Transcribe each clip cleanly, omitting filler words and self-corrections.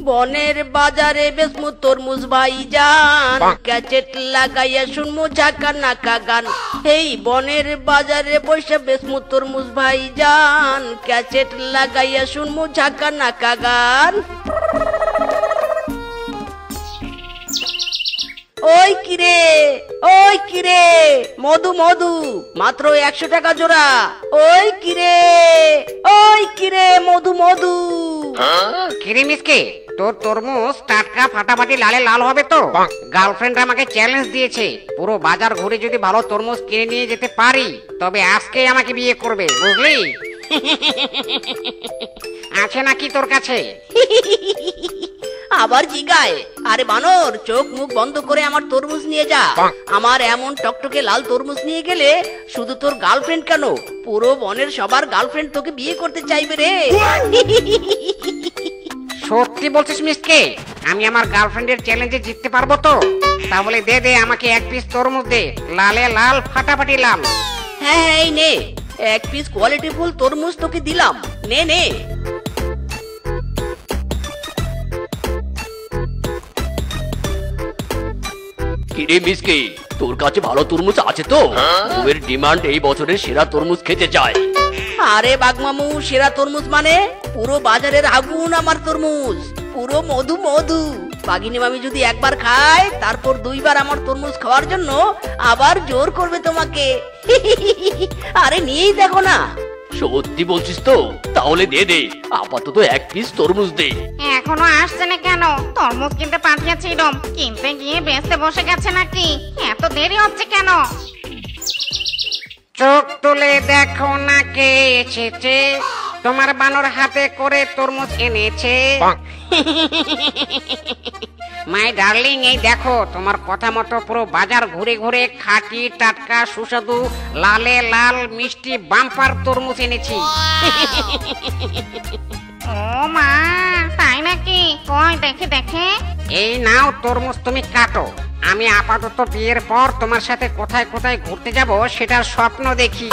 বনের বাজারে বেসমু তরমুজ ভাইজান, ক্যাচেট লাগাইয়া শুনমু ঝাঁকা নাকা গান। এই বনের বাজারে বসে বেসমু তরমুজ ভাইজান, ক্যাচেট লাগাইয়া শুনমু ঝাঁকা নাকা গান। ওই কিরে মধু মধু, মাত্র 100 টাকা জোড়া। ওই কিরে মধু মধু। কিরে মিসকে, তোর তরমুজ টাটকা ফাটাফাটি লালে লাল হবে তো? গার্লফ্রেন্ড আমাকে চ্যালেঞ্জ দিয়েছে, পুরো বাজার ঘুরে যদি ভালো তরমুজ কিনে নিয়ে যেতে পারি তবে আজকেই আমাকে বিয়ে করবে, বুঝলি? আছে নাকি তোর কাছে? আবার জিগায়? আরে বানর, চোখ মুখ বন্ধ করে আমার তরমুজ নিয়ে যা। আমার এমন টকটকে লাল তরমুজ নিয়ে গেলে শুধু তোর গার্লফ্রেন্ড কেন, পুরো বনের সবার গার্লফ্রেন্ড তোকে বিয়ে করতে চাইবে রে। সত্যি বলছিস মিসকে? আমি আমার গার্লফ্রেন্ডের চ্যালেঞ্জে জিততে পারবো তো? তাহলে দে আমাকে 1 পিস তরমুজ দে, লালে লাল ফাটাফাটি লাল। হ্যাঁ এই নে, 1 পিস কোয়ালিটি ফুল তরমুজ তোকে দিলাম, নে। কিরে মিসকে, তোর কাছে ভালো তরমুজ আছে তো? বউয়ের ডিমান্ড এই বছরের সেরা তরমুজ খেতে চায়। আরে বাগমামু, সেরা তরমুজ মানে পুরো বাজারের আগুন আমার তরমুজ, পুরো মধু মধু। বাগিনী মামি যদি একবার খায় তারপর 2 বার আমার তরমুজ খাওয়ার জন্য আবার জোর করবে তোমাকে। আরে নিয়েই দেখো না। সত্যি বলছিস তো? তাহলে দে, আপাতত 1 পিস তরমুজ দে। এখনো আসছে না কেন? তরমুজ কিনতে পাঠিয়েছিলাম, কিনতে গিয়ে বেচতে বসে গেছে নাকি? এত দেরি হচ্ছে কেন? চোখ তুলে দেখো না কে এসেছে, তোমার বানর হাতে করে তরমুজ এনেছে। মাই ডার্লিং, এই দেখো তোমার কথা মতো পুরো বাজার ঘুরে ঘুরে খাঁটি টাটকা সুস্বাদু লালে লাল মিষ্টি বাম্পার তরমুজ এনেছি। ও মা, তাই নাকি? কই দেখে। এই নাও তরমুজ, তুমি কাটো। আমি আপাতত বিয়ের পর তোমার সাথে কোথায় কোথায় ঘুরতে যাব সেটার স্বপ্ন দেখি।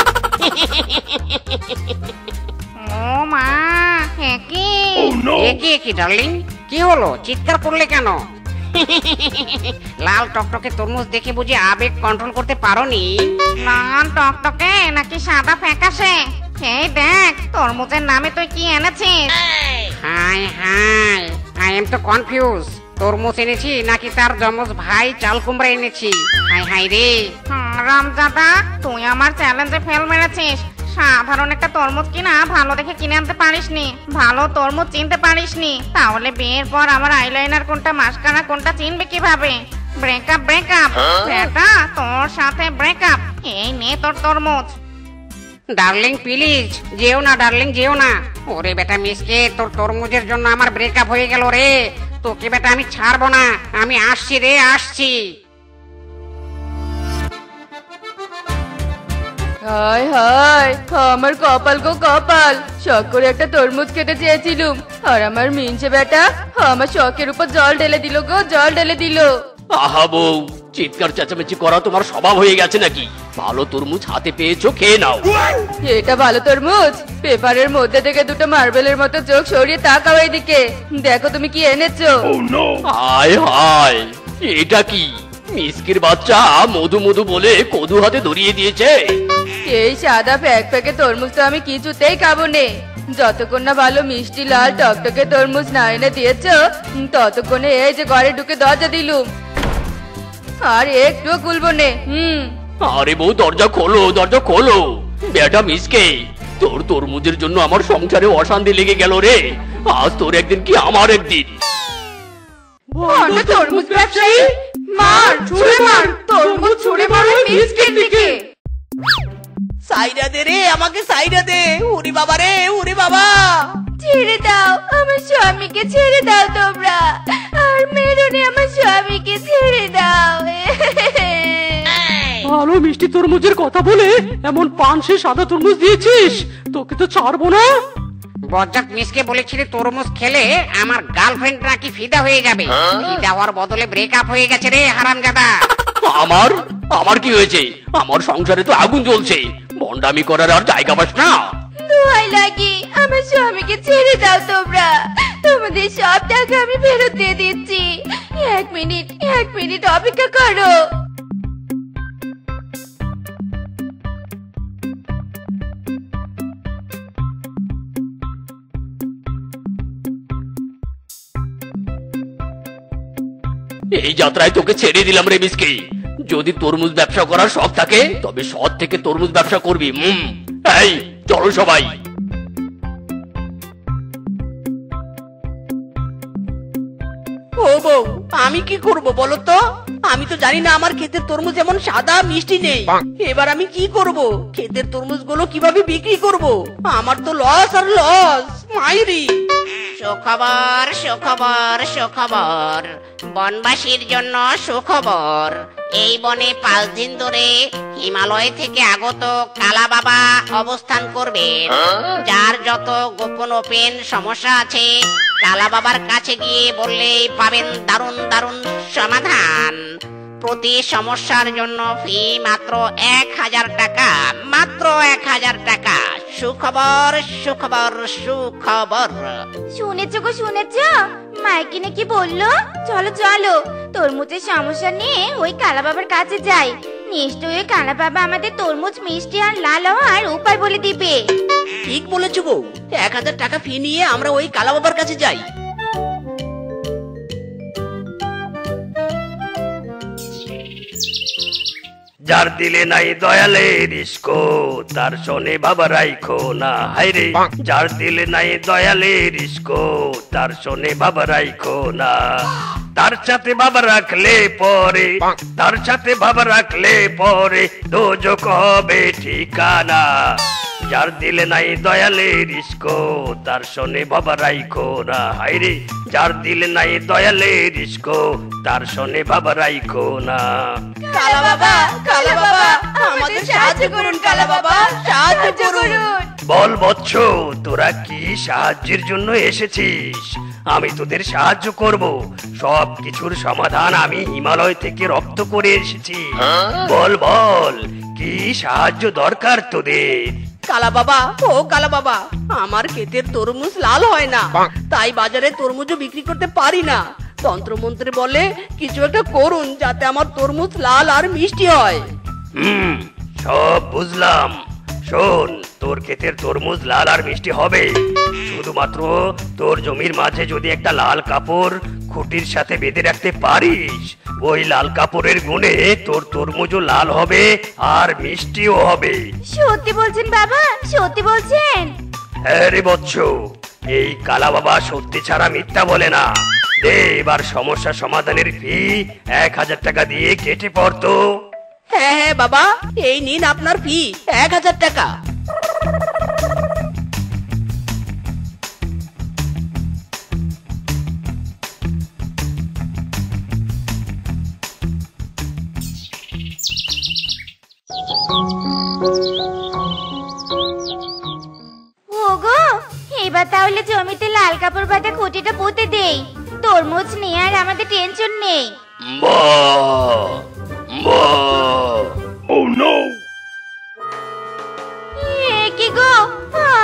ও মা, কি ডার্লিং, কি হলো? চিৎকার করলে কেন? লাল টকটকে তরমুজ দেখে বুঝি আবেগ কন্ট্রোল করতে পারোনি? লাল টকটকে নাকি সাদা ফ্যাকাশে? এই দেখ, তরমুজের নামে তুই কি এনেছিস? হাই আই এম তো কনফিউজ। তরমুজ এনেছি নাকি তার যমজ ভাই চাল কুমড়া এনেছি? হাই রে রামজাদা, তুই আমার চ্যালেঞ্জে ফেল মেরেছিস। সাধারণ একটা তরমুজ কিনা ভালো দেখে কিনে আনতে পারিসনি, ভালো তরমুজ চিনতে পারিসনি, তাহলে বিয়ের পর আমার আইলাইনার কোনটা মাস্কারা কোনটা চিনবে কিভাবে? ব্রেকআপ বেটা, তোর সাথে ব্রেকআপ। এই নে তোর তরমুজ। ডার্লিং প্লিজ যেও না, ডার্লিং যেও না। ওরে বেটা মিসকে, তোর তরমুজের জন্য আমার ব্রেকআপ হয়ে গেল রে। তোকে বেটা আমি ছাড়বো না, আমি আসছি রে, আসছি। হায় আমার কপাল গো কপাল, শখ করে একটা তরমুজ খেতে চেয়েছিলুম আর আমার মিনছে বেটা আমার শখের উপর জল ঢেলে দিল গো, জল ঢেলে দিল। আহা বউ, চিৎকার চেঁচামেচি করা তোমার স্বভাব হয়ে গেছে নাকি? ভালো তরমুজ হাতে পেয়েছো, খেয়ে নাও। এটা ভালো তরমুজ? পেপারের মধ্যে থেকে দুটো মার্বেলের মতো চোখ সরিয়ে তাকাও এইদিকে, দেখো তুমি কি এনেছো। হায়, এটা কি? মিসকির বাচ্চা মধু মধু বলে কদু হাতে ধরিয়ে দিয়েছে। এই সাদা ফ্যাকে তরমুজ তো আমি কিছুতেই খাবো নে। যতক্ষণ না ভালো মিষ্টি লাল টকটকে তরমুজ না এনে দিয়েছো ততক্ষণে এই যে ঘরে ঢুকে দরজা দিলুম, আর একটুও খুলবো নে। আরে বউ, দরজা খোলো। বেটা মিসকে, তোর তরমুজের জন্য আমার সংসারে অশান্তি লেগে গেল রে। আজ তোর একদিন কি আমার একদিন। তরমুজ ব্যবসায়ী, মার তরমুজ ছুঁড়ে মারো মিসকের দিকে। সাইডা দে রে, আমাকে সাইডা দে। উরি বাবা রে, উরি বাবা। ছেড়ে দাও আমার স্বামীকে, ছেড়ে দাও তোমরা, আর মেরুনে আমার স্বামীকে ছেড়ে দাও। ভালো মিষ্টি তরমুজের কথা বলে এমন পানসে সাদা তরমুজ দিয়েছিস, তোকে তো ছাড়বো না। বজ্জাত মিসকে বলেছিলি তরমুজ খেলে আমার গার্লফ্রেন্ড নাকি ফিদা হয়ে যাবে। ফিদা হওয়ার বদলে ব্রেকআপ হয়ে গেছে রে হারামজাদা। আমার কি হয়েছে? আমার সংসারে তো আগুন জ্বলছে, বন্ডামি করার আর জায়গা পাস না। দোহাই লাগি আমার স্বামীকে ছেড়ে দাও তোমরা, তোমাদের সব টাকা আমি ফেরত দিয়ে দিচ্ছি। এক মিনিট অপেক্ষা করো। এই যাত্রায় তোকে ছেড়ে দিলাম রে মিসকে। যদি তরমুজ ব্যবসা করার শখ থাকে তবে সৎ থেকে তরমুজ ব্যবসা করবি। এই চলো সবাই। ও বউ, আমি কি করব বলো তো? আমি তো জানি না আমার ক্ষেতের তরমুজ এমন সাদা মিষ্টি নেই। এবার আমি কি করব? ক্ষেতের তরমুজগুলো কিভাবে বিক্রি করব? আমার তো লস আর লস। মাইরি সুখবর সুখবর সুখবর, বনবাসীর জন্য সুখবর। এই বনে 5 দিন ধরে হিমালয় থেকে আগত কালা বাবা অবস্থান করবেন। যার যত গোপন ওপেন সমস্যা আছে কালা বাবার কাছে গিয়ে বললেই পাবেন দারুণ দারুণ সমাধান। প্রতি সমস্যার জন্য ফি মাত্র 1000 টাকা, মাত্র 1000 টাকা। সুখবর সুখবর সুখবর। শুনেছো গো, শুনেছো? মাইকি নাকি বললো চলো চলো তরমুজের সমস্যা নিয়ে ওই কালা বাবার কাছে যাই। নিশ্চয়ই কালা বাবা আমাদের তরমুজ মিষ্টি আর লাল হওয়ার উপায় বলে দিবে। ঠিক বলেছো গো, 1000 টাকা ফি নিয়ে আমরা ওই কালা বাবার কাছে যাই। যার দিলে নাই দয়ালে রিস্কো তার শোনে বাবা রাইখো না। হাইরে যার দিলে নাই দয়ালে রিস্কো তার শোনে বাবা রাইখো না। তার সাথে বাবা রাখলে পরে, তার সাথে বাবা রাখলে পরে দোজক হবে ঠিকানা। যার দিলে নাই দয়ালে রিস্কো তার শোনে বাবা রাইখো না। হাইরে যার দিলে নাই দয়ালে রিস্কো তার শোনে বাবা রাইখো না। কালা বাবা, কালা বাবা, আমাদের সাহায্য করুন কালা বাবা, সাহায্য করুন। বল বৎস, তোরা কি সাহায্যের জন্য এসেছিস? আমি তোদের সাহায্য করব। সব কিছুর সমাধান আমি হিমালয় থেকে রপ্ত করে এসেছি। বল বল, কি সাহায্য দরকার তোদের? কালা বাবা, ও কালা বাবা, আমার ক্ষেতের তরমুজ লাল হয় না, তাই বাজারে তরমুজও বিক্রি করতে পারি না। তন্ত্রমন্ত্রে বলে কিছু একটা করুন যাতে আমার তরমুজ লাল আর মিষ্টি হয়। সব বুঝলাম। শোন, তোর ক্ষেতের তরমুজ লাল আর মিষ্টি হবে শুধুমাত্র তোর জমির মাঝে যদি একটা লাল কাপড় খুঁটির সাথে বেঁধে রাখতে পারিস। ওই লাল কাপড়ের গুণে তোর তরমুজও লাল হবে আর মিষ্টিও হবে। সত্যি বলছেন বাবা? সত্যি বলছেন? হ্যাঁ রে বৎস, এই কালা বাবা সত্যি ছাড়া মিথ্যা বলে না। দে এবার সমস্যা সমাধানের ফি 1000 টাকা দিয়ে কেটে পড়তো। হ্যাঁ হ্যাঁ বাবা, এই নিন আপনার ফি 1000 টাকা। ওগো, এবার তাহলে জমিতে লাল কাপড় বাঁধা খুঁটিটা পুঁতে দেই। তরমুজ নিয়ে আর আমাদের টেনশন নেই। কি গো,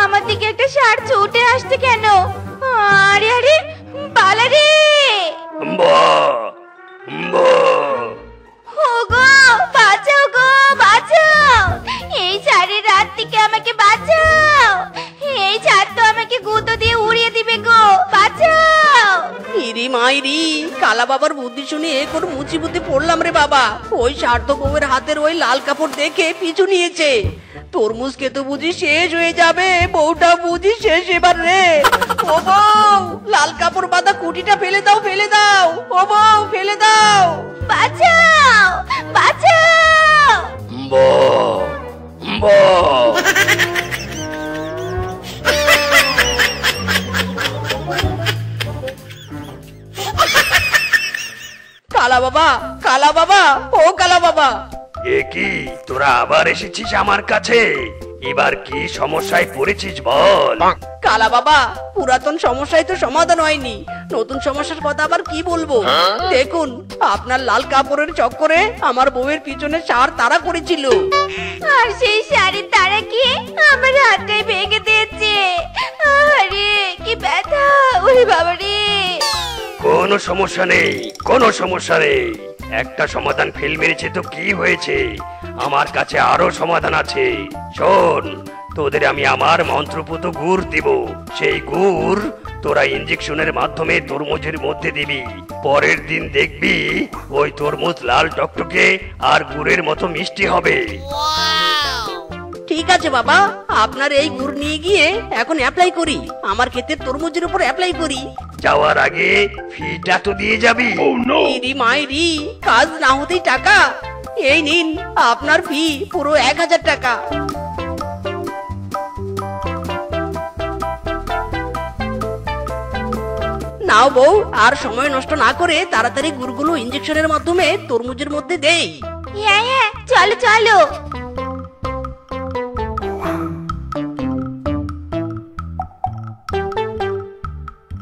আমার দিকে একটা ষাঁড় ছুটে আসছে কেন? আরে আরে, পালা রে! ওগো, বাঁচাও গো, বাঁচাও! এই ষাঁড়ের রাত থেকে আমাকে বাঁচাও! এই ষাঁড় তো আমাকে গুঁতো দিয়ে উড়িয়ে দিবে গো, বাঁচাও! ইরি মাইরি, কালা বাবার বুদ্ধি শুনে কোন মুচিবুদ্ধি পড়লাম রে বাবা। ওই স্বার্থ বউয়ের হাতের ওই লাল কাপড় দেখে পিছু নিয়েছে। তরমুজ কে তো বুঝি শেষ হয়ে যাবে, বউটা বুঝি শেষ এবার রে। ও বউ, লাল কাপড় বাঁধা খুঁটিটা ফেলে দাও, ফেলে দাও। ও বউ, ফেলে দাও। বাঁচাও, বাঁচাও! কালা বাবা, কালা বাবা, ও কালা বাবা! এ কি, তোরা আবার এসেছিস আমার কাছে? এবার কি সমস্যায় পড়েছিস বল? কালা বাবা, পুরাতন সমস্যায় তো সমাধান হয়নি, নতুন সমস্যার কথা আবার কি বলবো। দেখুন, আপনার লাল কাপড়ের চক্করে আমার বউয়ের পিছনে ষাঁড় তাড়া করেছিল। আর সেই শাড়ির তারা কি আমার হাতটাই ভেঙে দিয়েছে। আরে কি ব্যথা! ওরে বাবা কোনো সমস্যা নেই, কোনো সমস্যা নেই। একটা সমাধান ফেল মেরেছে তো কি হয়েছে, আমার কাছে আরো সমাধান আছে। শোন, তোদের আমি আমার মন্ত্রপুত গুড় দিব। সেই গুড় তোরা ইঞ্জেকশনের মাধ্যমে তরমুজের মধ্যে দিবি। পরের দিন দেখবি ওই তরমুজ লাল টকটকে আর গুড়ের মতো মিষ্টি হবে। ঠিক আছে বাবা, আপনার এই গুড় নিয়ে গিয়ে এখন অ্যাপ্লাই করি, আমার ক্ষেতের তরমুজের উপর অ্যাপ্লাই করি। যাওয়ার আগে ফিটা তো দিয়ে যাবি। ইরি মাইরি, কাজ না হতেই টাকা। এই নিন আপনার ফি, পুরো 1000 টাকা। নাও বউ, আর সময় নষ্ট না করে তাড়াতাড়ি গুড়গুলো ইঞ্জেকশনের মাধ্যমে তরমুজের মধ্যে দেই। হ্যাঁ হ্যাঁ, চলো চলো।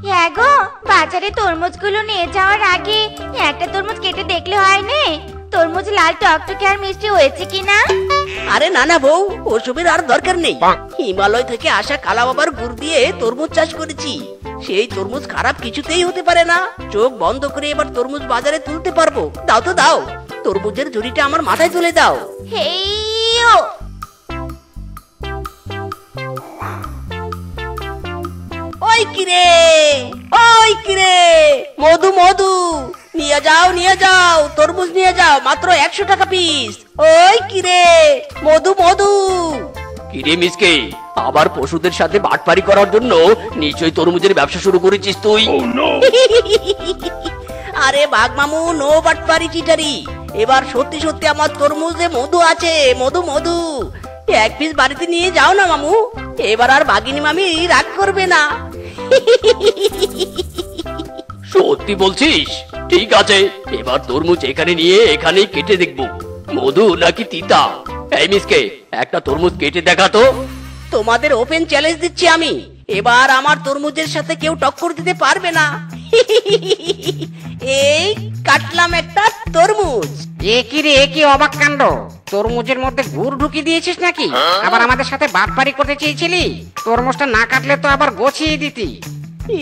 হ্যাঁ গো, বাজারে তরমুজগুলো নিয়ে যাওয়ার আগে একটা তরমুজ কেটে দেখলে হয় না তরমুজ লাল টকটকে আর মিষ্টি হয়েছে কিনা? আরে না না বউ, ওসবের আর দরকার নেই। হিমালয় থেকে আসা কালা বাবার গুড় দিয়ে তরমুজ চাষ করেছি, সেই তরমুজ খারাপ কিছুতেই হতে পারে না। চোখ বন্ধ করে এবার তরমুজ বাজারে তুলতে পারবো। দাও তো দাও, তরমুজের ঝুড়িটা আমার মাথায় তুলে দাও। হেইও, ওই কিরে, ওই কিরে, মধু মধু, নিয়ে যাও নিয়ে যাও, তরমুজ নিয়ে যাও, মাত্র 100 টাকা পিস। ওই কিরে, মধু মধু। কিরে মিসকে, আবার পশুদের সাথে বাটপারি করার জন্য নিশ্চয়ই তরমুজের ব্যবসা শুরু করেছিস তুই? আরে বাঘ মামু, নো বাটপারি চিটারি। এবার সত্যি সত্যি আমার তরমুজে মধু আছে, মধু মধু। 1 পিস বাড়িতে নিয়ে যাও না মামু, এবার আর বাঘিনী মামি রাগ করবে না। সত্যি বলছিস? ঠিক আছে, এবার তরমুজ এখানে নিয়ে এখানেই কেটে দেখবো, মধু নাকি তিতা। এই মিসকে, একটা তরমুজ কেটে দেখা তো। তোমাদের ওপেন চ্যালেঞ্জ দিচ্ছি আমি, এবার আমার তরমুজের সাথে কেউ টক্কর দিতে পারবে না। এই কাটলাম একটা তরমুজ। এ কি রে, এ কি অবাক কাণ্ড! তরমুজের মধ্যে গুড় ঢুকিয়ে দিয়েছিস নাকি? আবার আমাদের সাথে বাটপারি করতে চেয়েছিলি? তরমুজটা না কাটলে তো আবার গছিয়ে দিতি।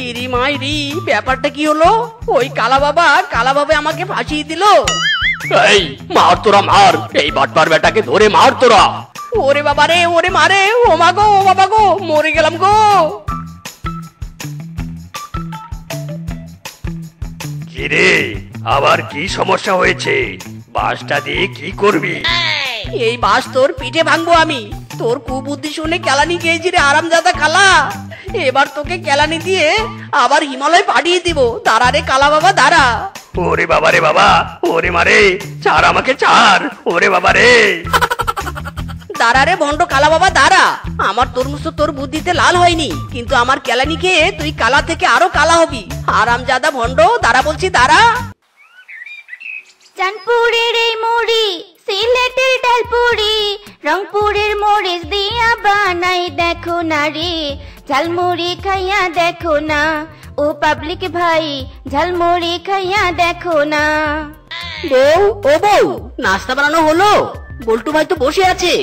ইরি মাইরি, ব্যাপারটা কি হলো? ওই কালা বাবা আমাকে ফাঁসিয়ে দিল। এই মার তোরা, মার! এই বাটপার বেটাকে ধরে মার তোরা। ওরে বাবা রে, ওরে মারে, ও মা গো, ও বাবা গো, মরে গেলাম গো। কিরে, আবার কি সমস্যা হয়েছে? বাঁশটা দিয়ে কি করবি? এই বাস তোর পিঠে ভাঙবো আমি। তোর কুবুদ্ধি শুনে কেলানি খেয়েছি রে আরামজাদা কালা। এবার তোকে কেলানি দিয়ে আবার হিমালয় পাঠিয়ে দিব। দাঁড়া রে কালা বাবা, দাঁড়া। ওরে বাবা রে বাবা, ওরে মারে, ছাড় আমাকে ছাড়, ওরে বাবা রে। দাঁড়া রে ভন্ড কালা বাবা, দাঁড়া। আমার তরমুজ তো তোর বুদ্ধিতে লাল হয়নি, কিন্তু আমার কেলানি খেয়ে তুই কালা থেকে আরো কালা হবি। আরামজাদা ভন্ড, দাঁড়া বলছি, দাঁড়া। চাঁদপুরের এই মুড়ি, সিলেটের ডালপুরি, রংপুরের মরিচ দিয়া বানাই দেখো না রে, ঝালমুড়ি খাইয়া দেখো না ও পাবলিক ভাই, ঝালমুড়ি খাইয়া দেখো না। বউ, ও বউ, নাস্তা বানানো হলো? বল্টু ভাই তো বসে আছে।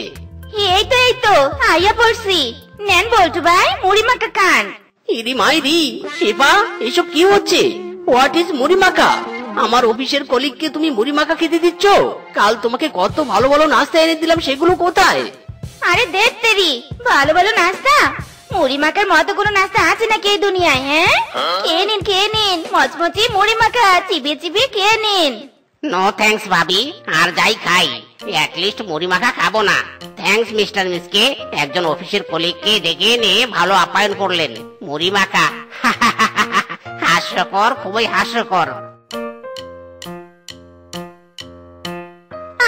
এই তো আইয়া পড়ছি। নেন বল্টু ভাই, মুড়ি মাখা খান। ইরি মাইরি, শেফা, এসব কি হচ্ছে? হোয়াট ইজ মুড়ি মাখা? আমার অফিসের কলিগকে তুমি মুড়ি মাখা খেতে দিচ্ছ? কাল তোমাকে কত ভালো ভালো নাস্তা এনে দিলাম, সেগুলো কোথায়? আরে দেখ তেরি, ভালো ভালো নাস্তা? মুড়ি মাখার মতো কোনো নাস্তা আছে নাকি এই দুনিয়ায়? হ্যাঁ, খেয়ে নিন মচমচি মুড়ি মাখা, চিবিয়ে চিবিয়ে খেয়ে নিন। নো থ্যাঙ্কস ভাবি, আর যাই খাই, অ্যাটলিস্ট মুড়ি মাখা খাবো না। থ্যাঙ্কস মিস্টার মিসকে, একজন অফিসের কলিগকে ডেকে এনে ভালো আপ্যায়ন করলেন। মুড়ি মাখা, হাস্যকর, খুবই হাস্যকর।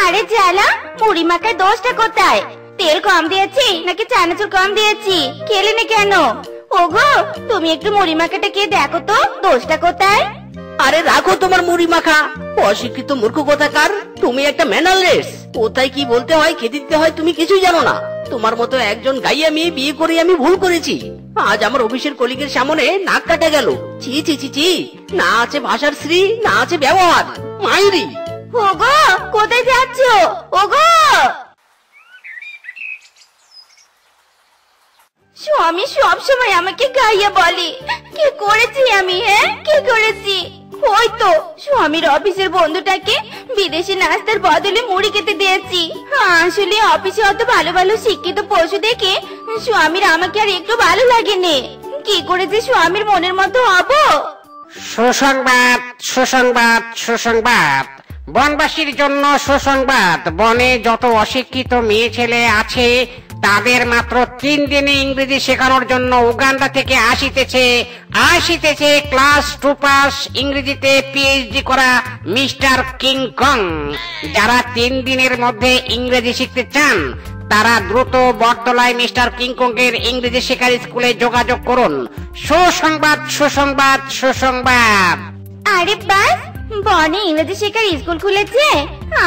আরে জ্বালা, মুড়ি মাখার দোষটা কোথায়? তেল কম দিয়েছি নাকি চানাচুর কম দিয়েছি? খেলে না কেন? ওগো, তুমি একটু মুড়ি মাখাটা কে দেখো তো, দোষটা কোথায়? আরে রাখো তোমার মুড়ি মাখা, অশিক্ষিত মূর্খ কোথাকার। তুমি একটা ম্যানারলেস। কোথায় কি বলতে হয়, খেতে দিতে হয়, তুমি কিছুই জানো না। তোমার মতো একজন গাইয়া মেয়ে বিয়ে করে আমি ভুল করেছি। আজ আমার অফিসের কলিগের সামনে নাক কাটা গেল। ছি ছি ছি ছি, না আছে ভাষার শ্রী, না আছে ব্যবহার। মাইরি। ওগো, কোথায় যাচ্ছ? ওগো, স্বামী সব সময় আমাকে গাইয়া বলে। কি করেছি আমি? হ্যাঁ, কি করেছি? ওই তো স্বামীর অফিসের বন্ধুটাকে বিদেশি নাস্তার বদলে মুড়ি খেতে দিয়েছি। আসলে অফিসে অত ভালো ভালো শিক্ষিত পশু দেখে স্বামীর আমাকে আর একটু ভালো লাগেনি। কি করে যে স্বামীর মনের মতো হবো? সুসংবাদ সুসংবাদ সুসংবাদ, বনবাসীর জন্য সুসংবাদ। বনে যত অশিক্ষিত মেয়ে ছেলে আছে তাদের মাত্র 3 দিনে ইংরেজি শেখানোর জন্য উগান্ডা থেকে আসিতেছে ক্লাস 2 পাস ইংরেজিতে পিএইচডি করা মিস্টার কিংকং। যারা 3 দিনের মধ্যে ইংরেজি শিখতে চান তারা দ্রুত বটতলায় মিস্টার কিংকং এর ইংরেজি শেখার স্কুলে যোগাযোগ করুন। সুসংবাদ সুসংবাদ সুসংবাদ। আরে বাস, বনে ইংরেজি শেখার স্কুল খুলেছে।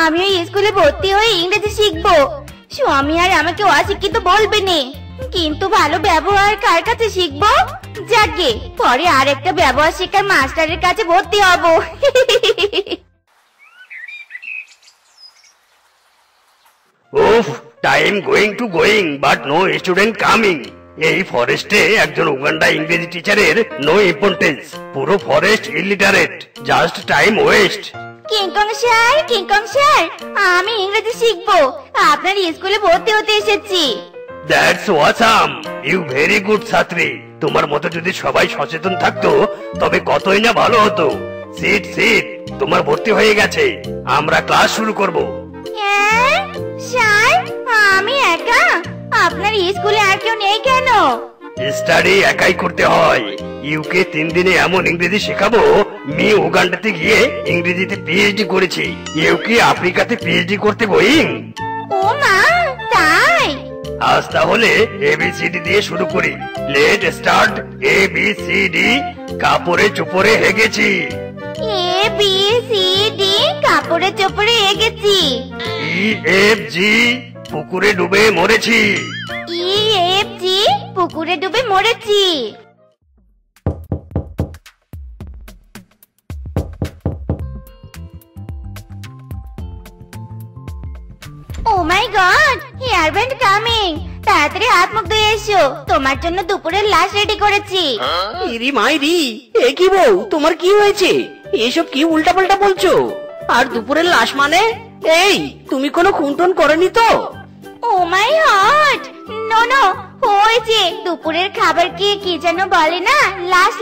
আমি ওই স্কুলে ভর্তি হয়ে ইংরেজি শিখবো। স্বামী আর আমাকে অশিক্ষিত বলবে না, কিন্তু ভালো ব্যবহার কার কাছে শিখবো? যাকে পরে আর একটা ব্যবহার শেখার মাস্টারের কাছে ভর্তি হব। উফ, time going but no student coming. এই ফরেস্টে একজন উগান্ডা ইংরেজি টিচারের নো ইম্পর্টেন্স। পুরো forest illiterate, just time waste. King Kong sir, আমি ইংরেজি শিখবো। আপনার স্কুলে ভর্তি হতে এসেছি। That's awesome, you very good ছাত্রী। তোমার মতো যদি সবাই সচেতন থাকতো তবে কতই না ভালো হতো। সিট, তোমার ভর্তি হয়ে গেছে। আমরা ক্লাস শুরু করব। হ্যাঁ স্যার, আমি একা? আপনার স্কুলে আর কেউ নেই কেন? স্টাডি একাই করতে হয়। ইউকে 3 দিনে এমন ইংরেজি শেখাবো, মেয়ে উগান্ডাতে গিয়ে ইংরেজিতে পিএইচডি করেছে। ইউকে আফ্রিকাতে পিএইচডি করতে গোয়িং। ও মা, তাই? আজ তাহলে এবিসিডি দিয়ে শুরু করি। Let start. এবিসিডি। কাপড়ে চোপড়ে হেগেছি। ABCD, কাপড়ে চোপড়ে এগেছি। EFG, পুকুরে ডুবে মরেছি। EFG, পুকুরে ডুবে মরেছি। ও মাই গড, হেয়ার ব্যান্ড কামিং। তাড়াতাড়ি হাত মুখ ধুয়ে এসো, তোমার জন্য দুপুরের লাশ রেডি করেছি। ইরি মাইরি, এ কি বউ, তোমার কি হয়েছে? এসব কি উল্টাপাল্টা বলছো? আর দুপুরের লাশ মানে? এই, তুমি কোনো খুনটুন করনি তো? ও মাই গড, নো, হয়েছে। দুপুরের খাবারকে কি যেন বলে না, লাশ।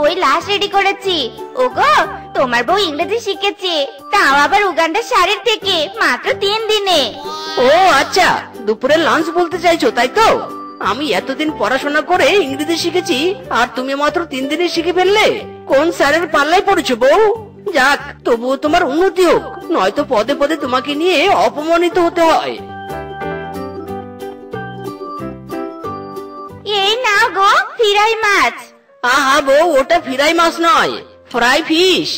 ওই লাশ রেডি করেছি। ওগো, তোমার বউ ইংরেজি শিখেছে, তাও আবার উগান্ডার শাড়ির থেকে, মাত্র 3 দিনে। ও আচ্ছা, দুপুরের লাঞ্চ বলতে চাইছো তাই তো? আমি এতদিন পড়াশোনা করে ইংরেজি শিখেছি আর তুমি মাত্র 3 দিনে শিখে ফেললে? কোন স্যারের পাল্লায় পড়েছো বউ? যাক, তবুও তোমার উন্নতি হোক, নয়তো পদে পদে তোমাকে নিয়ে অপমানিত হতে হয়। এই নাও গো, ফ্রাই মাছ। আহা বউ, ওটা ফ্রাই মাছ নয়, ফ্রাই ফিশ।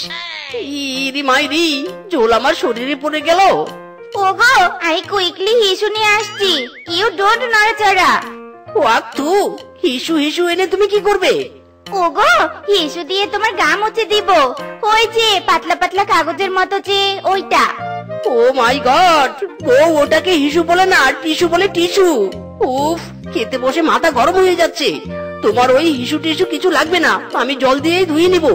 ইরি মাইরি, ঝোল আমার শরীরে পড়ে গেল। ওগো, আমি কুইকলি হিসু নিয়ে আসছি। ইউ ডোন্ট নড়াচড়া। ওয়াক থু, হিসু এনে তুমি কি করবে? ওগো, হিসু দিয়ে তোমার গা মুছে দিব। ওই যে পাতলা পাতলা কাগজের মতো যে ওইটা। ও মাই গড বউ, ওটাকে হিসু বলে না, টিস্যু বলে টিস্যু। উফ, খেতে বসে মাথা গরম হয়ে যাচ্ছে। তোমার ওই হিসু টিস্যু কিছু লাগবে না, আমি জল দিয়েই ধুয়ে নিব।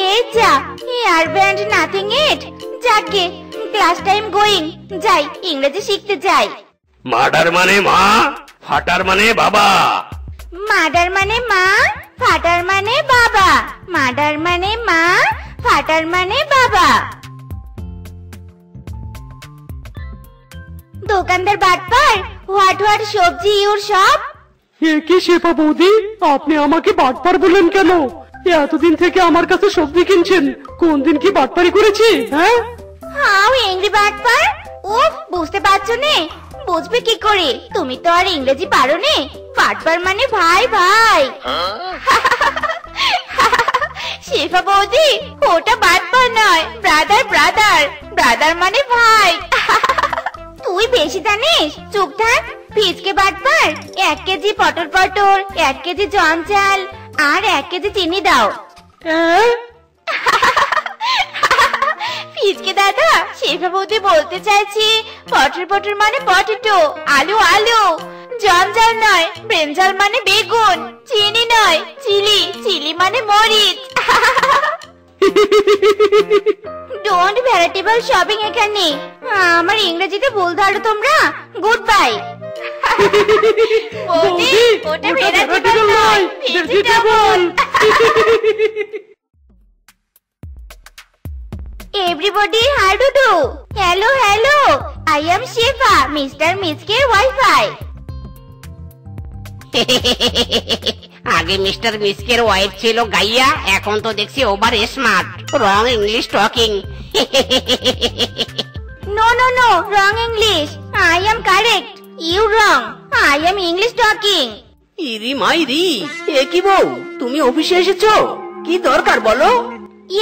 এই যা, হেয়ার ব্যান্ড নাথিং ইট। যাকে ক্লাস টাইম গোয়িং, যাই ইংরেজি শিখতে যাই। মার্ডার মানে মা, ফাটার মানে বাবা। মার্ডার মানে মা, ফাটার মানে বাবা। মার্ডার মানে মা, ফাটার মানে বাবা। দোকানদার বাটপার, হোয়াট সবজি ইউর সব? এ কি শেফা বৌদি, আপনি আমাকে বাটপার বললেন কেন? এতদিন থেকে আমার কাছে সবজি কিনছেন, কোন দিন কি বাটপারি করেছি? হ্যাঁ, হাউ এংরি বাটপার। উফ, বুঝতে পারছো নে? বুঝবে কি করে, তুমি তো আর ইংরেজি পারো নে। বাটপার মানে ভাই। শেফা বৌদি, ওটা বাটপার নয়, ব্রাদার মানে ভাই। তুই বেশি জানিস, চুপ থাক। ফিজকে বাটপার, 1 কেজি পটল, 1 কেজি জন চাল আর 1 কেজি চিনি দাও। ফিজকে দাদা, শেফা বৌদি বলতে চাইছি পটল মানে পটেটো, আলু, জঞ্জাল নয়, ব্রেঞ্জাল মানে বেগুন, চিনি নয়, চিলি মানে মরিচ। ডোন্ট ভ্যারাইটেবল শপিং এখানে। আমার ইংরেজিতে ভুল ধরো তোমরা। Good bye. বৌদি, ওটা ভেজিটেবল নয়, vegetable. Everybody, how do you do? Hello, hello. I am Shiva, Mr. Miske Wi-Fi. আগে মিস্টার মিসকের ওয়াইফ ছিল গাইয়া, এখন তো দেখছি over smart, wrong English talking. No, no, no, wrong English. I am correct. You wrong. I am English talking. ইরি মাইরি, এ কি বউ, তুমি অফিসে এসেছো? কি দরকার বলো?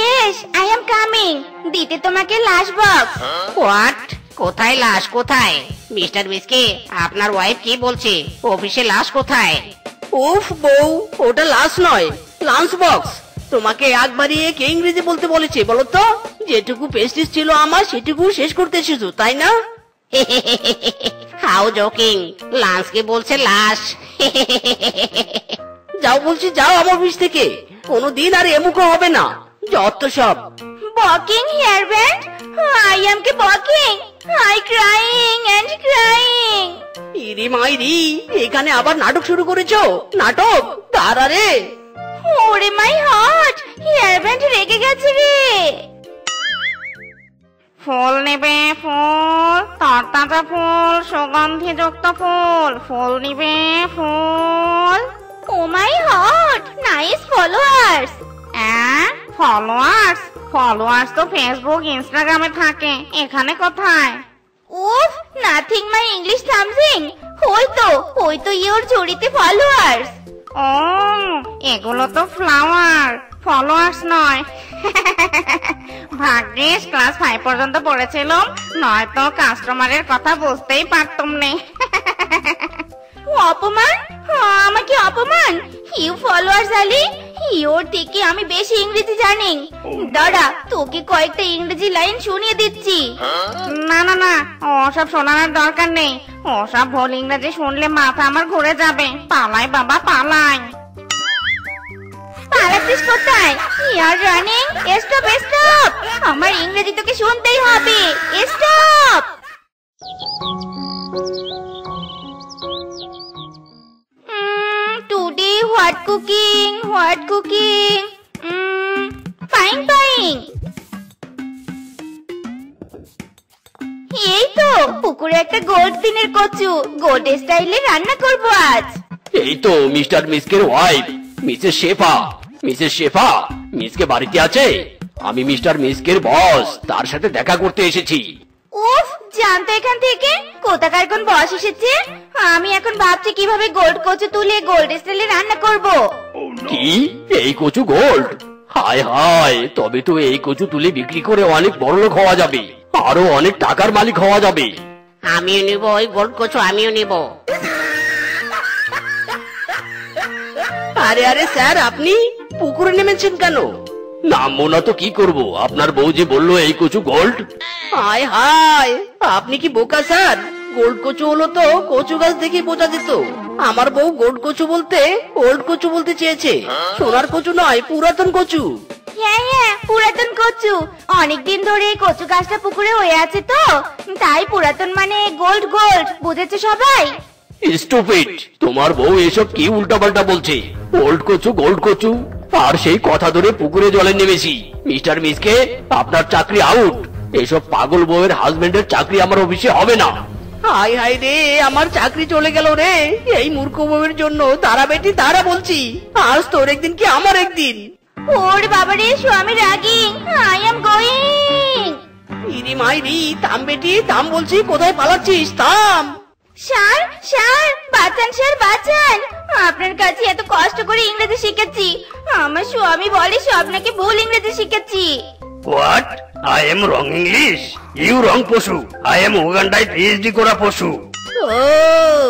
Yes, I am coming. দিতে তোমাকে লাশ বক্স। হোয়াট? কোথায় লাশ কোথায়? মিস্টার মিসকে, আপনার ওয়াইফ কি বলছে? অফিসে লাশ কোথায়? উফ বউ, ওটা লাশ নয়, লাঞ্চ বক্স। তোমাকে একবারই কে ইংরেজি বলতে বলেছে বলো তো? যেটুকু পেস্টিস ছিল আমার সেটুকু শেষ করতে এসেছো তাই না? হাউ জোকিং, লাঞ্চকে বলছে লাশ। যাও বলছি, যাও আমার অফিস থেকে, কোনোদিন আর এমুখো হবে না, যত সব। Walking hairband? I am ke walking. I crying and crying. ইরি মাইরি, এখানে আবার নাটক শুরু করেছো? নাটক? তারা রে, ওরে মাই হার্ট, হেয়ারব্যান্ড রেগে গেছে রে। ফুল নেবে ফুল, তরতাজা ফুল, সুগন্ধিযুক্ত ফুল। ফুল নিবে ফুল। Oh my heart, nice followers. Followers? Followers তো ফেসবুক ইনস্টাগ্রামে থাকে, এখানে কোথায়? উফ, নাথিং মাই ইংলিশ সামথিং। ওই তো ইওর ঝুড়িতে ফলোয়ার্স। ও, এগুলো তো ফ্লাওয়ার, ফলোয়ার্স নয়। ভাগ্যিস ক্লাস 5 পর্যন্ত পড়েছিলাম, নয়তো কাস্টমারের কথা বুঝতেই পারতাম না। অপমান? আমাকে অপমান? ইউ ফলোয়ার্স আলি, ইওর থেকে আমি বেশি ইংরেজি জানি। দাঁড়া, তোকে কয়েকটা ইংরেজি লাইন শুনিয়ে দিচ্ছি। না না না, ওসব শোনানোর দরকার নেই। ওসব ভুল ইংরেজি শুনলে মাথা আমার ঘুরে যাবে। পালাই বাবা পালাই। পালাচ্ছিস কোথায়? ইয়ার রানিং। স্টপ স্টপ, আমার ইংরেজি তোকে শুনতেই হবে। Stop. Today what cooking? What cooking? Fine fine. এই তো পুকুরে একটা গোল্ড দিনের কচু, গোল্ড স্টাইলে রান্না করব আজ। এই তো মিস্টার মিসকের ওয়াইফ, মিসেস শেফা। মিসেস শেফা, মিসকে বাড়িতে আছে? আমি মিস্টার মিসকের বস, তার সাথে দেখা করতে এসেছি। উফ, জানতো এখান থেকে কোথাকার কোন বস এসেছে। আমি এখন ভাবছি কিভাবে গোল্ড কচু তুলে গোল্ড স্টাইলে রান্না করব। কি, এই কচু গোল্ড? হায় হায়, তবে তো এই কচু তুলে বিক্রি করে অনেক বড়লোক হওয়া যাবে, আরো অনেক টাকার মালিক হওয়া যাবে। আমিও নিব ওই গোল্ড কচু, আমিও নিব। আরে আরে স্যার, আপনি পুকুরে নেমেছেন কেন? নামবো না তো কি করব, আপনার বউ যে বললো এই কচু গোল্ড। হায় হায়, আপনি কি বোকা স্যার? গোল্ড কচু হলো তো কচু গাছ দেখে বোঝা যেত। আমার বউ গোল্ড কচু বলতে ওল্ড কচু বলতে চেয়েছে। সোনার কচু নয়, পুরাতন কচু। হ্যাঁ, পুরাতন কচু। অনেকদিন ধরে কচু গাছটা পুকুরে হয়ে আছে তো, তাই পুরাতন মানে গোল্ড গোল্ড, বুঝেছে সবাই? স্টুপিড, তোমার বউ এসব কি উল্টাপাল্টা বলছে? ওল্ড কচু গোল্ড কচু, আর সেই কথা ধরে পুকুরে জলে নেমেছি। মিস্টার মিসকে, আপনার চাকরি আউট। এসব পাগল বউয়ের হাজবেন্ডের চাকরি আমার অফিসে হবে না। হাই হাই রে, আমার চাকরি চলে গেল রে, এই মূর্খ বউয়ের জন্য। তারা বেটি তারা বলছি, আজ তোর একদিন কি আমার একদিন। ওরে বাবা রে, স্বামী রাগিং। I am going. ইরি মাইরি, থাম বেটি থাম বলছি, কোথায় পালাচ্ছিস? থাম। স্যার স্যার, বাঁচান স্যার বাঁচান। আপনার কাছে এত কষ্ট করে ইংরেজি শিখেছি, আমার স্বামী বলে সব নাকি ভুল ইংরেজি শিখেছি। What? I am wrong English? You wrong পশু। আই এম উগান্ডায় পিএইচডি করা পশু। ও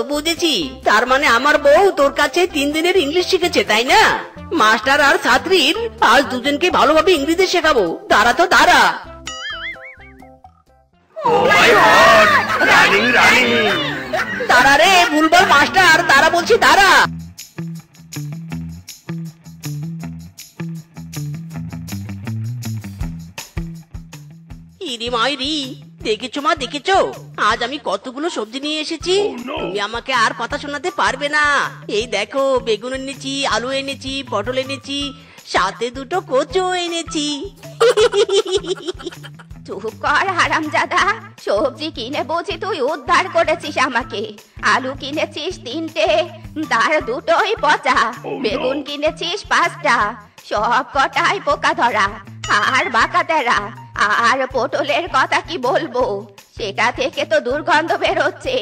বুঝেছি, তার মানে আমার বউ তোর কাছে 3 দিনের ইংলিশ শিখেছে তাই না? মাস্টার আর ছাত্রীর আজ দুজনকে ভালোভাবে ইংরেজি শেখাবো। দাঁড়া তো দাঁড়া। ও মাই গড, রানিং রানিং। দাঁড়া রে ভুলবার মাস্টার, দাঁড়া বলছি দাঁড়া। ইরি মাইরি, দেখেছো মা, দেখেছো আজ আমি কতগুলো সবজি নিয়ে এসেছি। তুমি আমাকে আর কথা শোনাতে পারবে না। এই দেখো, বেগুন এনেছি, আলু এনেছি, পটল এনেছি, সাথে দুটো কচু এনেছি। চুপ কর হারামজাদা, সবজি কিনে বুঝি তুই উদ্ধার করেছিস আমাকে। আলু কিনেছিস 3টে, তার 2টোই পচা। বেগুন কিনেছিস 5টা, সব কটাই পোকা ধরা আর বাঁকা তেরা। আর পটলের কথা কি বলবো, সেটা থেকে তো দুর্গন্ধ বেরোচ্ছে।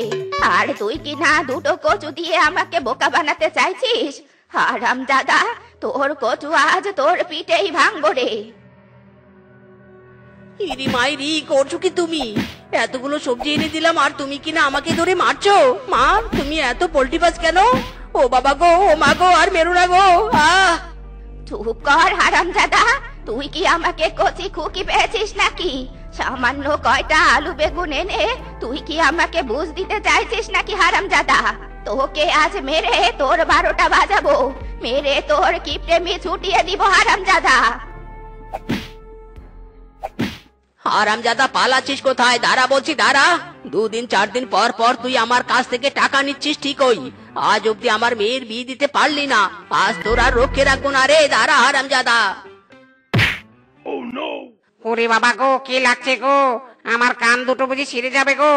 আর তুই কি না 2টো কচু দিয়ে আমাকে বোকা বানাতে চাইছিস? হারামজাদা, তোর কচু আজ তোর পিঠেই ভাঙবো রে। ইরি মাইরি, করছো কি তুমি? এতগুলো সবজি এনে দিলাম আর তুমি কিনা আমাকে ধরে মারছো। মা, তুমি এত পোল্টিবাজ কেন? ও বাবা গো, ও মা গো, আর মেরো না গো। আহ! চুপ কর হারামজাদা, তুই কি আমাকে কচি খুকি পেয়েছিস নাকি? সামান্য কয়টা আলু বেগুন এনে তুই কি আমাকে বুঝ দিতে চাইছিস নাকি হারামজাদা? তোকে আজ মেরে তোর 12টা বাজাবো, মেরে তোর কিপটেমি ছুটিয়ে দিব হারামজাদা। হারামজাদা, পালাচ্ছিস কোথায়? দাঁড়া বলছি, দাঁড়া। 2 দিন 4 দিন পর পর তুই আমার কাছ থেকে টাকা নিচ্ছিস ঠিকই, আজ অব্দি আমার মেয়ের বিয়ে দিতে পারলি না। আজ তোর আর রক্ষে রাখবো না রে। দাঁড়া হারামজাদা। ওরে বাবা গো, কি লাগছে গো? আমার কান দুটো বুঝি ছিঁড়ে যাবে গো।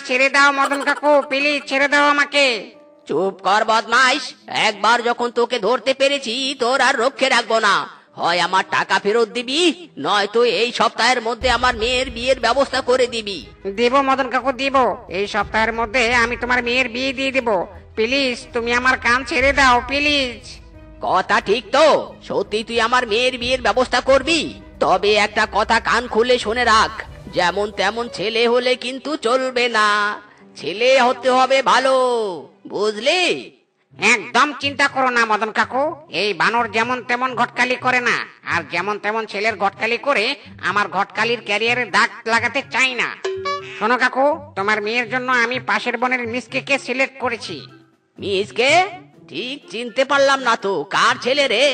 ছেড়ে দাও মদন কাকু, প্লিজ ছেড়ে দাও আমাকে। চুপ কর বদমাইশ, একবার যখন তোকে ধরতে পেরেছি তোর আর রক্ষে রাখবো না। হয় আমার টাকা ফেরত দিবি, নয়তো এই সপ্তাহের মধ্যে আমার মেয়ের বিয়ের ব্যবস্থা করে দিবি। দিব মদন কাকু, দিব। এই সপ্তাহের মধ্যে আমি তোমার মেয়ের বিয়ে দিয়ে দিব। প্লিজ তুমি আমার কান ছেড়ে দাও, প্লিজ। কথা ঠিক তো? সত্যি তুই আমার মেয়ের বিয়ের ব্যবস্থা করবি? তবে একটা কথা কান খুলে শুনে রাখ, যেমন তেমন ছেলে হলে কিন্তু চলবে না। ছেলে হতে হবে ভালো, বুঝলি? একদম চিন্তা করো না মদন কাকু, এই বানর যেমন তেমন ঘটকালি করে না, আর যেমন তেমন ছেলের ঘটকালি করে আমার ঘটকালির ক্যারিয়ারে দাগ লাগাতে চাই না। শোনো কাকু, তোমার মেয়ের জন্য আমি পাশের বনের মিসকে সিলেক্ট করেছি। মিসকে? ঠিক চিনতে পারলাম না তো, কার ছেলে রে?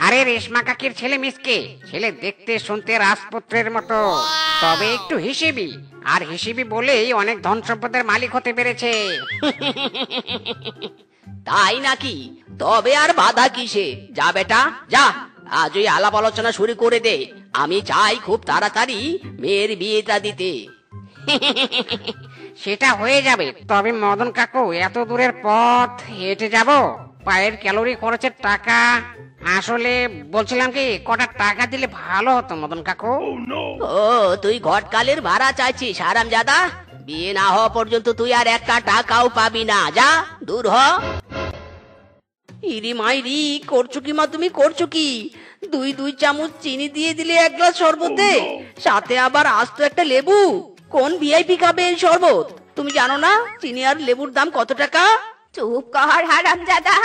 আরে রেশমা কাকির ছেলে মিসকে। ছেলে দেখতে শুনতে রাজপুত্রের মতো, তবে একটু হিসেবি, আর হিসেবি বলেই অনেক ধন সম্পদের মালিক হতে পেরেছে। তাই নাকি? তবে আর বাধা কিসে? যা বেটা যা, আজ ওই আলাপ আলোচনা শুরু করে দে। আমি চাই খুব তাড়াতাড়ি মেয়ের বিয়েটা দিতে। সেটা হয়ে যাবে, তবে মদন কাকু এত দূরের পথ হেঁটে যাব, পায়ের ক্যালোরি খরচের টাকা। আসলে বলছিলাম কি, কটা টাকা দিলে ভালো হতো মদন কাকু। ও, তুই ঘটকালের ভাড়া চাইছিস হারামজাদা? বিয়ে না হওয়া পর্যন্ত তুই আর একটা টাকাও পাবি না। যা, দূর হ। ইরি মাইরি, করছো কি মা, তুমি করছো কি? 2 চামচ চিনি দিয়ে দিলে 1 গ্লাস শরবতে, সাথে আবার আস্ত একটা লেবু। কোন ভিআইপি খাবে এই শরবত? তুমি জানো না চিনি আর লেবুর দাম কত টাকা? চুপ কর হারামজাদা,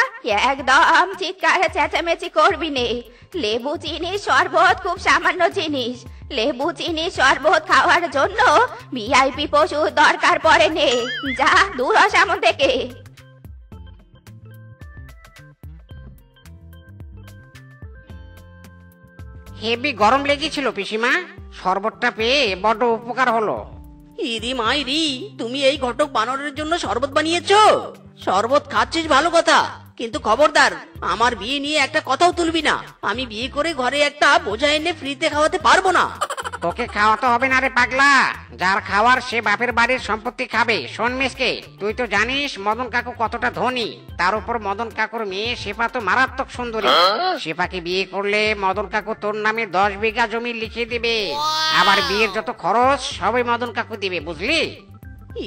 একদম চিৎকার চেঁচামেচি করবি নে। লেবু চিনি শরবত খুব সামান্য জিনিস। লেবু চিনি শরবত খাওয়ার জন্য ভিআইপি পশু দরকার পড়ে নে। যা, দূর হ সামন থেকে। হেভি গরম লেগেছিল পিসিমা, শরবতটা পেয়ে বড্ড উপকার হলো। ইরি মাইরি, তুমি এই ঘটক বানরের জন্য শরবত বানিয়েছো? শরবত খাচ্ছিস ভালো কথা, কিন্তু খবরদার আমার বিয়ে নিয়ে একটা কথাও তুলবি না। আমি বিয়ে করে ঘরে একটা বোঝা এনে ফ্রিতে খাওয়াতে পারবো না। তোকে খাওয়াতে হবে না রে পাগলা, যার খাওয়ার সে বাপের বাড়ির সম্পত্তি খাবে। শোন মিসকে, তুই তো জানিস মদন কাকু কতটা ধনী, তার উপর মদন কাকুর মেয়ে শেফা তো মারাত্মক সুন্দরী। শেফাকে বিয়ে করলে মদন কাকু তোর নামে 10 বিঘা জমি লিখে দিবে, আবার বিয়ের যত খরচ সবই মদন কাকু দিবে, বুঝলি?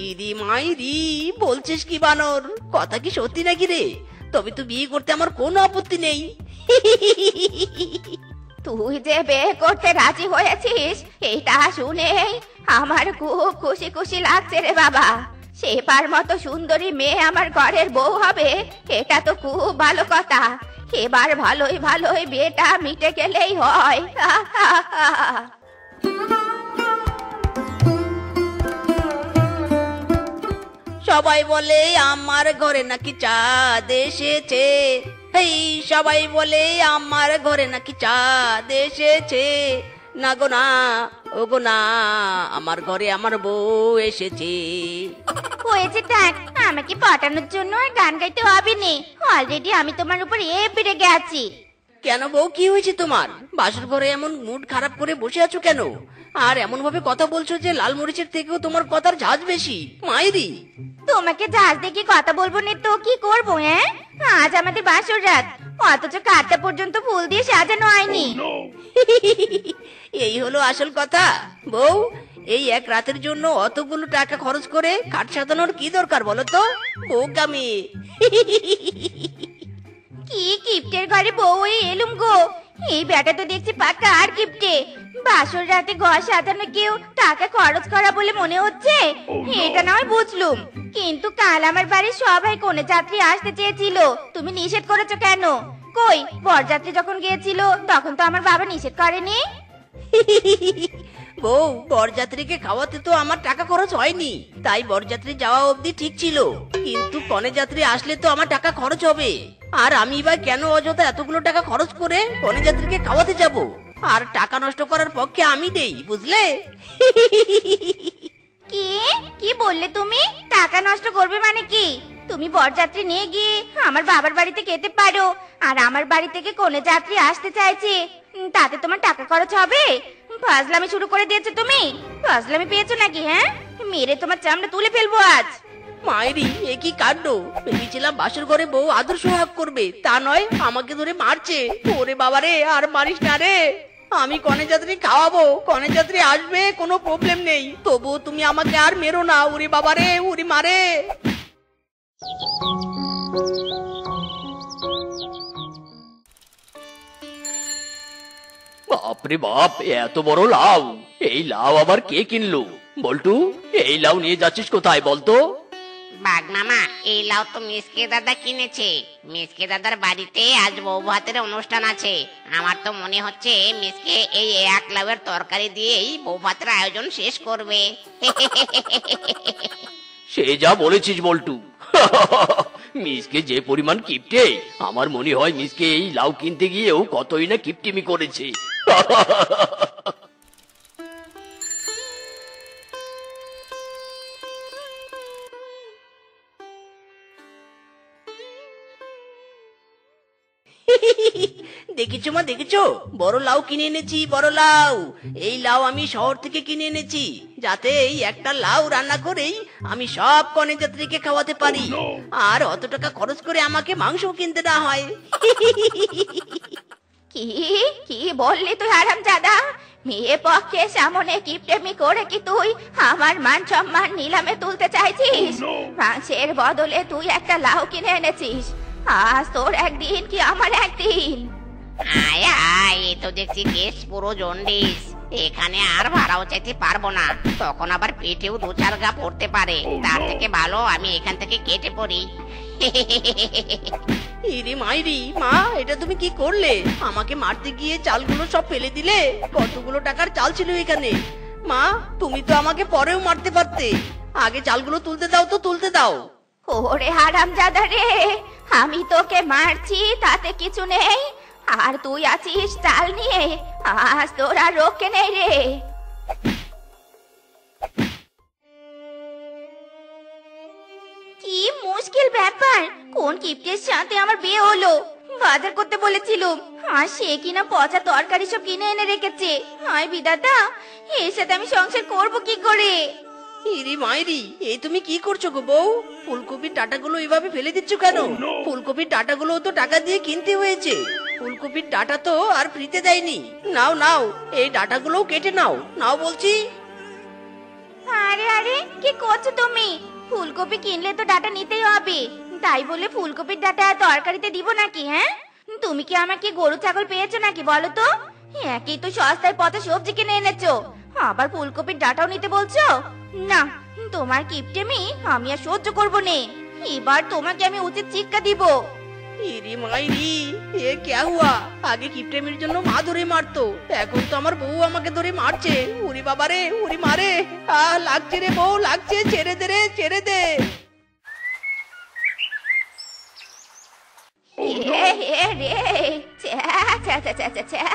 ইরি মাইরি, বলছিস কি বানর? কথা কি সত্যি নাকি রে? তবে তুই বিয়ে করতে আমার কোনো আপত্তি নেই। তুই যে বিয়ে করতে রাজি হয়েছিস, এটা শুনে আমার খুব খুশি খুশি লাগছে রে বাবা। সেবার মতো সুন্দরী মেয়ে আমার ঘরের বউ হবে, এটা তো খুব ভালো কথা। এবার ভালোই ভালোই বিয়েটা মিটে গেলেই হয়। সবাই বলে আমার ঘরে নাকি চাঁদ এসেছে, এই সবাই বলে আমার ঘরে নাকি চাঁদ এসেছে। না গো না, ও গো না, আমার ঘরে আমার বউ এসেছে। হয়েছে থাক, আমাকে পটানোর জন্য আর গান গাইতে হবে না। অলরেডি আমি তোমার উপর এপে রেগে আছি। কেন বউ, কি হয়েছে তোমার? বাসর ঘরে এমন মুড খারাপ করে বসে আছো কেন? আর এমন ভাবে কথা বলছো যে লাল মরিচের থেকেও তোমার কথার ঝাঁজ বেশি। মাইরি, তোমাকে জাহাজ দেখে কথা বলবো না তো কি করবো? হ্যাঁ, আজ আমাদের বাসর রাত, অথচ কাঠটা পর্যন্ত ফুল দিয়ে সাজানো হয়নি। এই হলো আসল কথা। বউ, এই এক রাতের জন্য অতগুলো টাকা খরচ করে খাট সাজানোর কি দরকার বলো তো? বোকামি। কি কিপ্টের ঘরে বউ হয়ে এলুম গো। এই ব্যাটা তো দেখছি পাক্কা আর কিপ্টে। বাসর রাতে ঘর সাজানো কেউ টাকা খরচ করা বলে মনে হচ্ছে। এটা নয় বুঝলুম, কিন্তু কাল আমার বাড়ির সবাই কোনে যাত্রী আসতে চেয়েছিল, তুমি নিষেধ করেছো কেন? কই, বরযাত্রী যখন গিয়েছিল তখন তো আমার বাবা নিষেধ করেনি। বউ, বরযাত্রীকে খাওয়াতে তো আমার টাকা খরচ হয়নি, তাই বরযাত্রী যাওয়া অবধি ঠিক ছিল। কিন্তু কনে যাত্রী আসলে তো আমার টাকা খরচ হবে। আর আমি বা কেন অযথা এতগুলো টাকা খরচ করে কনে যাত্রীকে খাওয়াতে যাব? আর টাকা নষ্ট করার পক্ষে আমি দেই, বুঝলে? কি কি বললে তুমি? টাকা নষ্ট করবে মানে কি? তুমি বরযাত্রী নিয়ে গিয়ে আমার বাবার বাড়িতে খেতে পারো, আর আমার বাড়ি থেকে কোনে যাত্রী আসতে চাইছে, তাতে তোমার টাকা খরচ হবে? ফাজলামি শুরু করে দিয়েছো তুমি। ফাজলামি পেয়েছো নাকি? হ্যাঁ, মেরে তোমার চামড়া তুলে ফেলবো আজ। মায়েরি, এ কি কাণ্ড! ভেবেছিলাম বাসর ঘরে বউ আদর সোহাগ করবে, তা নয় আমাকে ধরে মারছে। ওরে বাবারে, আর মারিস না রে। আমি কনে যাত্রী খাওয়াবো, কনে যাত্রী আসবে, কোনো প্রবলেম নেই, তবু তুমি আমাকে আর মেরো না। ওরে বাবারে, উরি মারে। বাপরে বাপ, এত বড় লাউ! এই লাউ আবার কে কিনলো? বল্টু, এই লাউ নিয়ে যাচ্ছিস কোথায় বলতো? বাঘ মামা, এই লাউ তো মিসকে দাদা কিনেছে। মিসকে দাদার বাড়িতে আজ বউ ভাতের অনুষ্ঠান আছে। আমার তো মনে হচ্ছে মিসকে এই এক লাউয়ের তরকারি দিয়েই বউ ভাতের আয়োজন শেষ করবে। সে যা বলেছিস বল্টু। মিসকে যে পরিমাণ কিপটে, আমার মনে হয় মিসকে এই লাউ কিনতে গিয়েও কতই না কিপটিমি করেছে। দেখেছো মা, দেখেছো? বড় লাউ কিনে এনেছি, বড় লাউ। এই লাউ আমি শহর থেকে কিনে এনেছি, যাতে এই একটা লাউ রান্না করেই আমি সব কনে যাত্রীকে খাওয়াতে পারি, আর অত টাকা খরচ করে আমাকে মাংস কিনতে না হয়। কি কি বললি তুই হারামজাদা? মেয়ে পক্ষে সামনে কিপটেমি করে কি তুই আমার মান সম্মান নিলামে তুলতে চাইছিস? মাংসের বদলে তুই একটা লাউ কিনে এনেছিস। আজ তোর একদিন কি আমার একদিন। আয় আয়, এ তো দেখছি কেস পুরো জন্ডিস। এখানে আর ভাড়াও চাইতে পারবো না, তখন আবার পেটেও দু চার গা পড়তে পারে। তার থেকে ভালো আমি এখান থেকে কেটে পড়ি। ইরি মাইরি, মা এটা তুমি কি করলে? আমাকে মারতে গিয়ে চালগুলো সব ফেলে দিলে। কতগুলো টাকার চাল ছিল এখানে। মা, তুমি তো আমাকে পরেও মারতে পারতে। আগে চালগুলো তুলতে দাও তো, তুলতে দাও। ওরে হারামজাদা রে, আমি তোকে মারছি তাতে কিছু নেই, আর তুই আছিস চাল নিয়ে। আজ তোর আর রক্ষে নেই রে। কি মুশকিল ব্যাপার! কোন কিপ্টের সাথে আমার বিয়ে হলো? বাজার করতে বলেছিলুম, আর সে কিনা পচা তরকারি সব কিনে এনে রেখেছে। হায় বিধাতা, এর সাথে আমি সংসার করব কি করে? ইরি মাইরি, এই তুমি কি করছো গো বউ? ফুলকপির ডাঁটাগুলো এভাবে ফেলে দিচ্ছ কেন? ফুলকপির ডাঁটাগুলো তো টাকা দিয়ে কিনতে হয়েছে। ফুলকপির ডাঁটা তো আর ফ্রিতে দেয়নি। নাও নাও, এই ডাঁটাগুলোও কেটে নাও, নাও বলছি। আরে আরে, কি করছো তুমি? ফুলকপি কিনলে তো ডাটা নিতেই হবে, তাই বলে ফুলকপির ডাটা তরকারিতে দিব নাকি? হ্যাঁ, তুমি কি আমাকে গরু ছাগল পেয়েছো নাকি বলো তো? একই তো সস্তায় পচা সবজি কিনে এনেছো, আবার ফুলকপির ডাটাও নিতে বলছো? না, তোমার কিপটেমি আমি আর সহ্য করবো না। এবার তোমাকে আমি উচিত শিক্ষা দিব। ইরি মাইরি, এ ক্যা হুয়া? আগে কিপটেমির জন্য মা ধরে মারতো, এখন তো আমার বউ আমাকে ধরে মারছে। উরি বাবারে, উরি মারে। লাগছে রে বউ, লাগছে, ছেড়ে দে রে, ছেড়ে দে। হে হে রে ছ্যা, ছ্যা, ছ্যা, ছ্যা, ছ্যা, ছ্যা।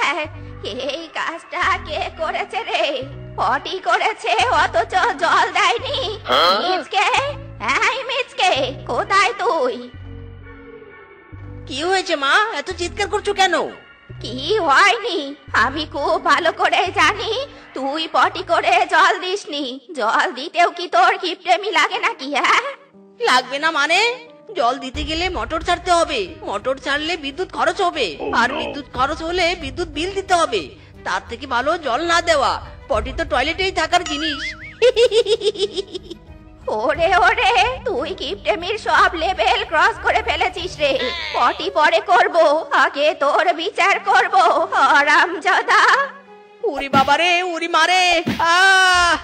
এই কাজটা কে করেছে রে? পটি করেছে অথচ জল দেয়নি। মিচকে, এই মিচকে, কোথায় তুই? কি হয়েছে মা, এত চিৎকার করছো কেন? কি হয়নি? আমি খুব ভালো করে জানি তুই পটি করে জল দিসনি। জল দিতেও কি তোর কিপটেমি লাগে নাকি? হ্যাঁ, লাগবে না মানে? জল দিতে গেলে মোটর ছাড়তে হবে, মোটর ছাড়লে বিদ্যুৎ খরচ হবে, আর বিদ্যুৎ খরচ হলে বিদ্যুৎ বিল দিতে হবে। তার থেকে ভালো জল না দেওয়া। পটি তো টয়লেটেই থাকার জিনিস। ওরে ওরে, তুই কিপটেমির সব লেভেল ক্রস করে ফেলেছিস রে। পটি পরে করব, আগে তোর বিচার করব, হারামজাদা। উরি বাবারে, উরি মারে, আহ!